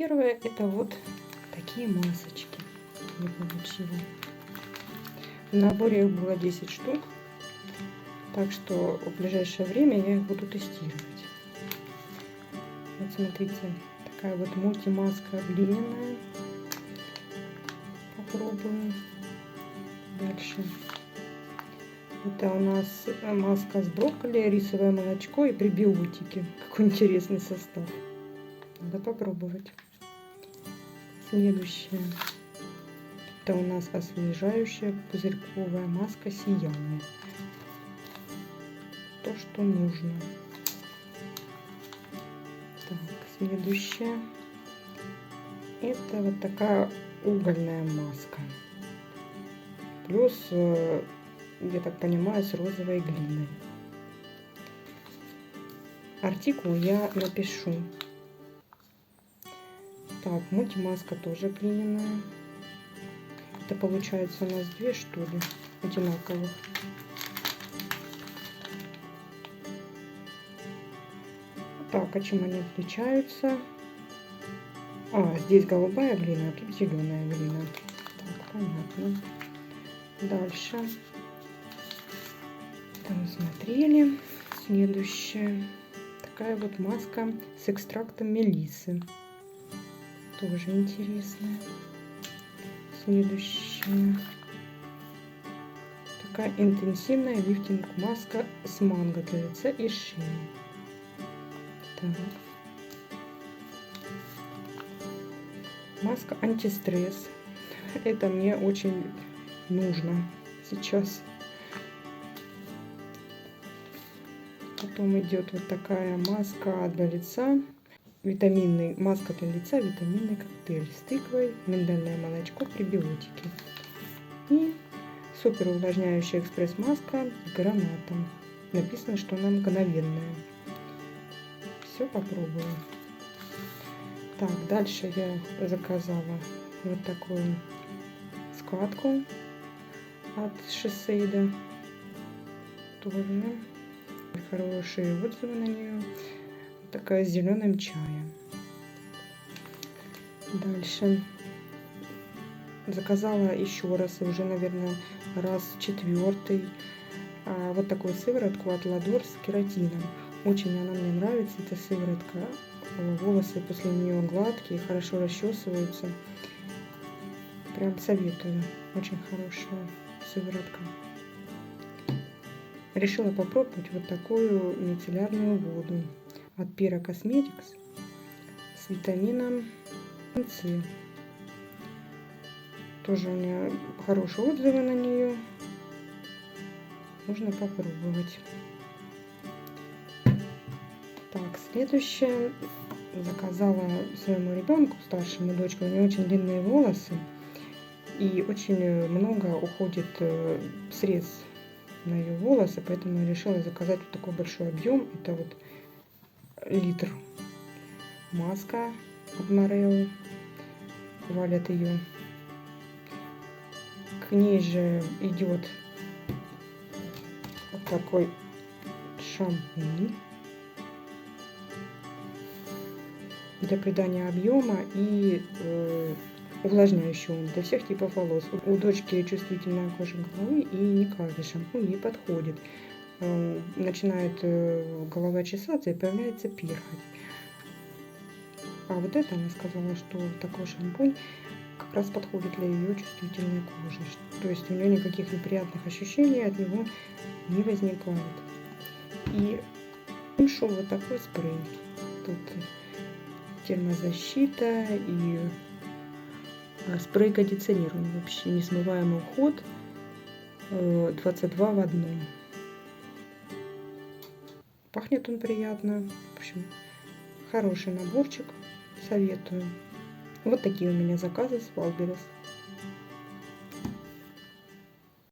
первое это вот такие масочки я получила. В наборе их было 10 штук, так что в ближайшее время я их буду тестировать. Вот смотрите, такая вот мультимаска глиняная. Попробуем. Дальше. Это у нас маска с брокколи, рисовое молочко и пребиотики. Какой интересный состав. Надо попробовать. Следующее. Это у нас освежающая пузырьковая маска сияние. То, что нужно. Так, следующее. Это вот такая угольная маска. Плюс, я так понимаю, с розовой глиной. Артикул я напишу. Так, мультимаска тоже глиняная. Это получается у нас 2, что ли, одинаковых. Так, а чем они отличаются? А, здесь голубая глина, а тут зеленая глина. Так, понятно. Дальше. Там смотрели. Следующая. Такая вот маска с экстрактом мелиссы. Тоже интересная. Следующая. Такая интенсивная лифтинг маска с манго для лица и шеи. Так. Маска антистресс. Это мне очень нужно сейчас. Потом идет вот такая маска для лица. Витаминный, маска для лица, витаминный коктейль с тыквой, миндальное молочко, пребиотики. И супер увлажняющая экспресс-маска с гранатом. Написано, что она мгновенная. Все попробую. Так, дальше я заказала вот такую складку от Шисейда. Тоже хорошие отзывы на нее. Такая с зеленым чаем. Дальше заказала еще раз, и уже, наверное, раз 4-й, вот такую сыворотку от Ладор с кератином. Очень она мне нравится, эта сыворотка. Волосы после нее гладкие, хорошо расчесываются. Прям советую. Очень хорошая сыворотка. Решила попробовать вот такую мицеллярную воду от Pira Cosmetics с витамином С. Тоже у меня хорошие отзывы на нее. Нужно попробовать. Так, следующее. Заказала своему ребенку, старшему дочке. У нее очень длинные волосы. И очень много уходит средств на ее волосы. Поэтому я решила заказать вот такой большой объем. Это вот литр. Маска от Морео. Хвалят ее. К ней же идет вот такой шампунь для придания объема и увлажняющего для всех типов волос. У дочки чувствительная кожа головы, и не каждый шампунь ей подходит. Начинает голова чесаться и появляется перхоть. А вот это она сказала, что такой шампунь как раз подходит для ее чувствительной кожи. То есть у нее никаких неприятных ощущений от него не возникает. И нашел вот такой спрей. Тут термозащита и спрей кондиционирования, вообще несмываемый уход, 22 в одном. Пахнет он приятно. В общем, хороший наборчик. Советую. Вот такие у меня заказы с Валберес.